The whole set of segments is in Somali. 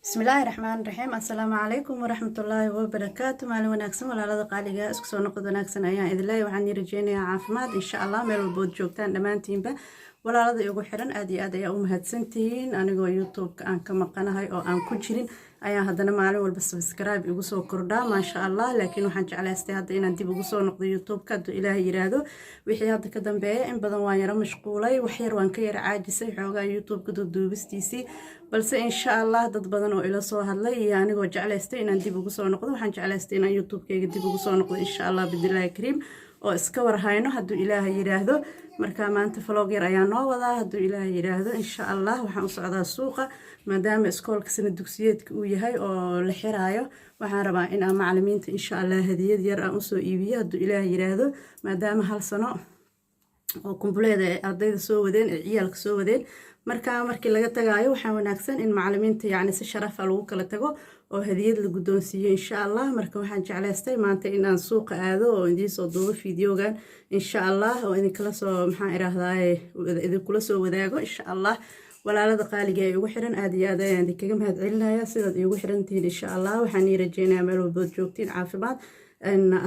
بسم الله الرحمن الرحيم السلام عليكم ورحمة الله وبركاته مالي وناكسن ولا لذا قاليقا اسكو سو نقد وناكسن ايان إذن الله وحاني رجيني عافماد إن شاء الله ميل والبود جوگتان دمانتين با ولا لذا يوغو حران آدي آدي مهدسنتين أنيقو يوتيوب كان كمقانهاي أو أن كجرين ayaa hadana maalin walba subscribe igu soo kordhaa ma sha Allah laakiin waxaan jeclaystay hadda inaan dib ugu soo noqdo YouTube-ka haduu Ilaahay yiraahdo wixii hadda ka dambeeyay in badan waan yara mashquulay wax yar waan ka yara caajisay xoogaa YouTube-ka duubistiisii balse insha Allah dad badan oo ila soo hadlay iyo anigoo jeclaystay inaan dib ugu soo noqdo waxaan jeclaystay inaan YouTube-kayga dib ugu soo noqdo insha Allah bidilaahi kariim oo iska war hayno haduu Ilaahay yiraahdo marka maanta vlog yar ayaan noo wadaa haduu Ilaahay yiraahdo insha Allah waxaan u socdaa suuqa maadaama iskoolka sana dugsiyeedka uu yahay oo la xiraayo waxaan rabaa in aan macallimiinta insha Allah hadiyad yar aan u soo iibiyo haduu Ilaahay yiraahdo maadaama hal sano oo kumbuleeda ardayda soo wadeen ciyaalka soo wadeen markii laga tagaayo waxaa wanaagsan in macallimiinta yacni si sharaf ah lagu kala tago oo hadiyad la guddoonsiiyo insha Allah marka waxaan jeclaystay maanta in aan suuqa aado oo idin soo duubo fiidiyogan insha Allah oo idin kala soo maxaan iraahdaa idin kula soo wadaago insha Allah walaalada qaaliga ay ugu xiran aad iyo aad ayaan idinkaga mahad celinayaa sidaad iigu xirantihiin insha Allah waxaan ii rajeynayaa meel walba joogtiin caafimaad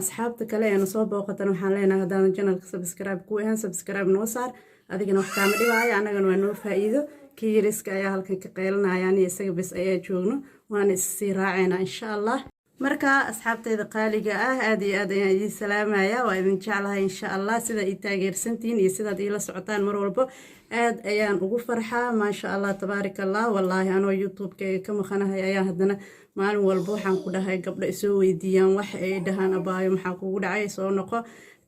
asxaabta kale ee soo booqatan waxaan leenahay hadaan channelka subscribe ku ahaan subscribe noo saar adigana wax kaama dhibaayo anagana waa noo faa'iido kii yariska ayaa halkan ka qeylanaya ani isaga bas ayaa joogno waan isii raaceynaa insha Allah marka asxaabtayda qaaliga ah aad iyo aad ayaan idin salaamayaa waa idin jeclahay insha Allah sida ay taageersantiin iyo sidaad ila socotaan mar walba aad ayaan ugu farxaa ma sha Allah tabaarakallah wallahi anoo YouTube-kayga ka maqanahay ayaa hadana maalin walba waxaan ku dhahay gabdho isoo weydiiyaan wax ay dhahaan abaayo maxaa kugu dhacay soo noqo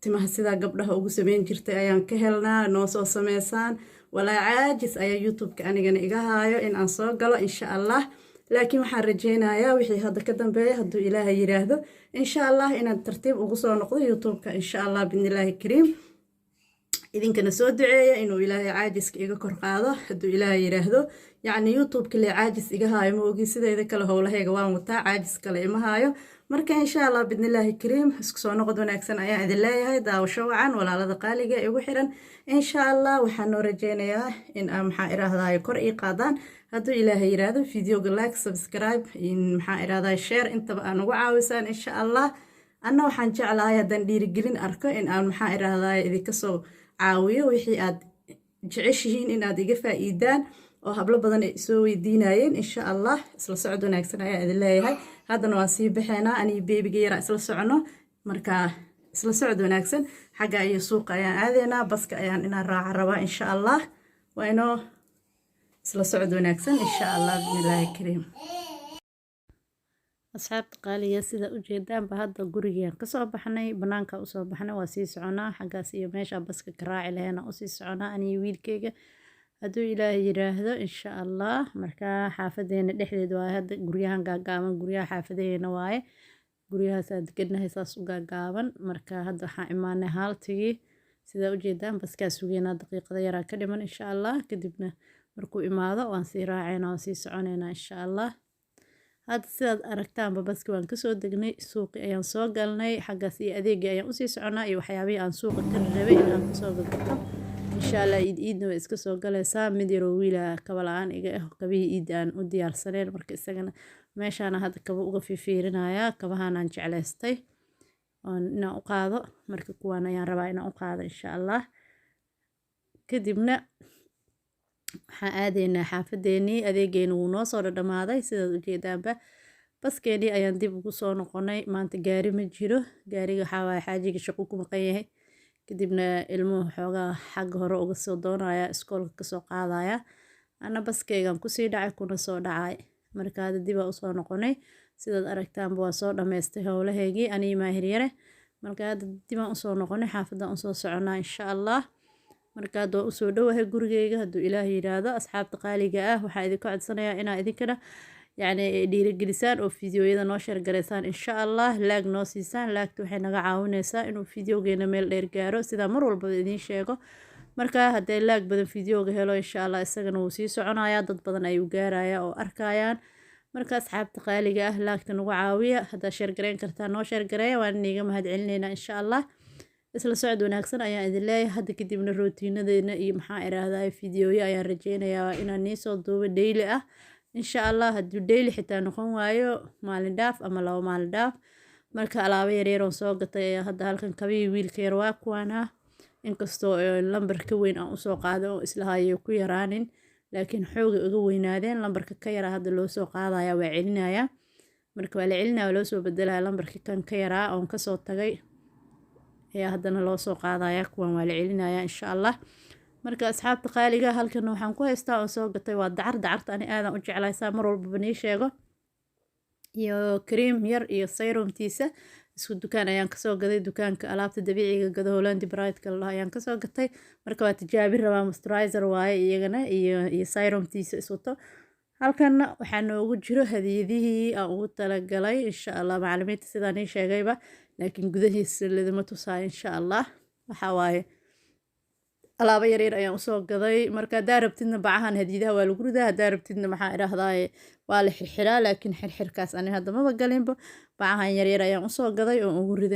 timaha sida gabdhaha ugu sameyn jirtay ayaan ka helnaa noo soo sameysaan walaa caajis ayaa YouTube-ka anigana iga haayo in aan soo galo insha Allah laakiin waxaan rajeynayaa wixii hadda ka dambeeya haduu Ilaahay yiraahdo insha Allah inaan tartiib ugu soo noqdo YouTube-ka insha Allah bidnillaahi kariim idinkana soo duceeya inuu Ilaahay caajiska iga kor qaado haduu Ilaahay yiraahdo yacni YouTube-ka le caajis iga haayo ma ogi sidayda kale howlahayga waan wataa caajis kale ima haayo marka insha Allah bidnillaahi kariim isku soo noqod wanaagsan ayaan idin leeyahay daawasho wacan walaalada qaaliga ee ugu xiran insha Allah waxaan noo rajeynayaa in aan maxaa iraahdaa kor ii qaadaan haduu Ilaahay yiraahdo videoga like subscribe in maxaa iraahdaa share intaba aan ugu caawisaan insha Allah anna waxaan jeclahay hadan dhiirigelin arko in aan maxaa iraahdaa idinka soo caawiyo wixii aad jeceshihiin in aad iga faa'iidaan oo hablo badan ay soo weydiinayeen insha Allah isla socod wanaagsan ayaa idin leeyahay haddana waan sii baxeynaa ani beebiga yara isla socono marka isla socod wanaagsan xagga iyo suuqa ayaan aadeynaa baska ayaan inaan raaca rabaa insha Allah waa inoo isla socod wanaagsan insha Allah bidnillaahi kariim asxaabta qaaliga sida u jeedaanba hadda gurigaan ka soo baxnay banaanka u soo baxnay waa sii soconaa xaggaas iyo meesha baska ka raaci lahayn u sii soconaa ani wiilkayga haduu Ilaahay yiraahdo insha Allah marka xaafadeena dhexdeed waa hadda guryahan gaagaaban guryaha xaafadeena waaye guryahaas aad deganahay saas u gaagaaban marka hadda waxaan imaanay haltigii sida u jeedaan baskaas sugeena daqiiqada yar ka dhiman insha Allah kadibna markuu imaado waan sii raaceynaa waan sii soconeynaa insha Allah hadda sidaad aragtaanba baski waan ka soo degnay suuqi ayaan soo galnay xaggaas iyo adeega ayaan u sii soconaa iyo waxyaabihii aan suuqa ka rabay inaan ka soo gato insha Allah iidna way iska soo galaysaa mid yar oo wiila kaba la'aan iga ah kabihii iid aan u diyaarsaneen marka isagana meeshaana hadda kaba uga fiirinayaa kabahan aan jeclaystay inaan u qaado marka kuwaan ayaan rabaa inaan u qaado insha Allah kadibna waxaan aadeynaa xaafadeennii adeegeena wuu noo soo dhamaaday sidaad u jeedaanba baskeenii ayaan dib ugu soo noqonay maanta gaari ma jiro gaariga waxaa waaye xaajiga shaqo ku maqan yahay kadibna ilmuhu xoogaa xagga hore uga soo doonaya iskoolka ka soo qaadaya ana baskeygan kusii dhacay kuna soo dhacay marka hadda dib aan usoo noqonay sidaad aragtaanba waa soo dhammaystay howlahaygii anii maahir yare marka hadda dib aan usoo noqonay xaafadaan usoo soconaa insha Allah marka hadda waan usoo dhowahay gurigeyga haduu Ilaahay yiraahdo asxaabta qaaliga ah waxaan idinka codsanayaa inaa idinkana يعني dhiirigelisaan oo fiidiyoyada noo share gareysaan insha Allah laag noo siisaan laagtu waxay naga caawinaysaa inuu fiidiyogeena meel dheer gaaro sida mar walba idin sheego marka haddii laag badan fiidiyooga helo insha Allah isagana wuu sii soconayaa dad badan ay u gaarayaan oo arkayaan marka asxaabta qaaliga ah laagta nagu caawiya hadda share gareyn kartaa noo share gareeya waan iniga mahad celinaynaa insha Allah isla socod wanaagsan ayaan idin leeyahay hadda kadibna rootiinadeena iyo maxaa iraahdaa fiidiyooyo ayaan rajeynayaa inaan nii soo duubo daily ah insha allah hadduu daily xitaa noqon waayo maalin dhaaf ama 2 maalin dhaaf. Marka alaabo yaryar oo soo gatay ayaa hadda halkan kabihii wiilka yar waa kuwan inkastoo lambar ka weyn aan usoo qaado oo islahayo ku yaraanin laakiin xooga uga weynaadeen lambarka ka yaraa hadda loo soo qaadaya waa celinaya. marka waa la celinaya loo soo bedelaya lambarka kan ka yaraa oon kasoo tagay ayaa haddana loo soo qaadaya kuwan waa la celinaya insha allah. marka asxaabta qaaliga halkan waxaan ku haystaa oo soo gatay waa dacarta ani aadan u jeclaysaa mar walba bani sheego iyo cream yar iyo serumtiisa isku dukaan ayaan kasoo gaday dukaanka alaabta dabiiciga gado Holland Bright kala ayaan kasoo gatay. marka waa tijaabin rabaa moisturizer waaye iyagana iyo serumtiisa iswato. halkan waxaa noogu jiro hadiyadihii aan ugu talagalay insha allah macallimiinta sidaan ii sheegayba laakiin gudahiisa ladama tusaay insha allah. waxaa waaye alaabo yaryar ayaan usoo gaday marka hadaa rabtidna bacahan hadiyadaha waa lagu ridaa hadaa rabtidna maxaa idhahdaa waa la xirxiraa laakiin xirxirkaas ani hadda maba galinba bacahan yaryar ayaan usoo gaday oo ugu riday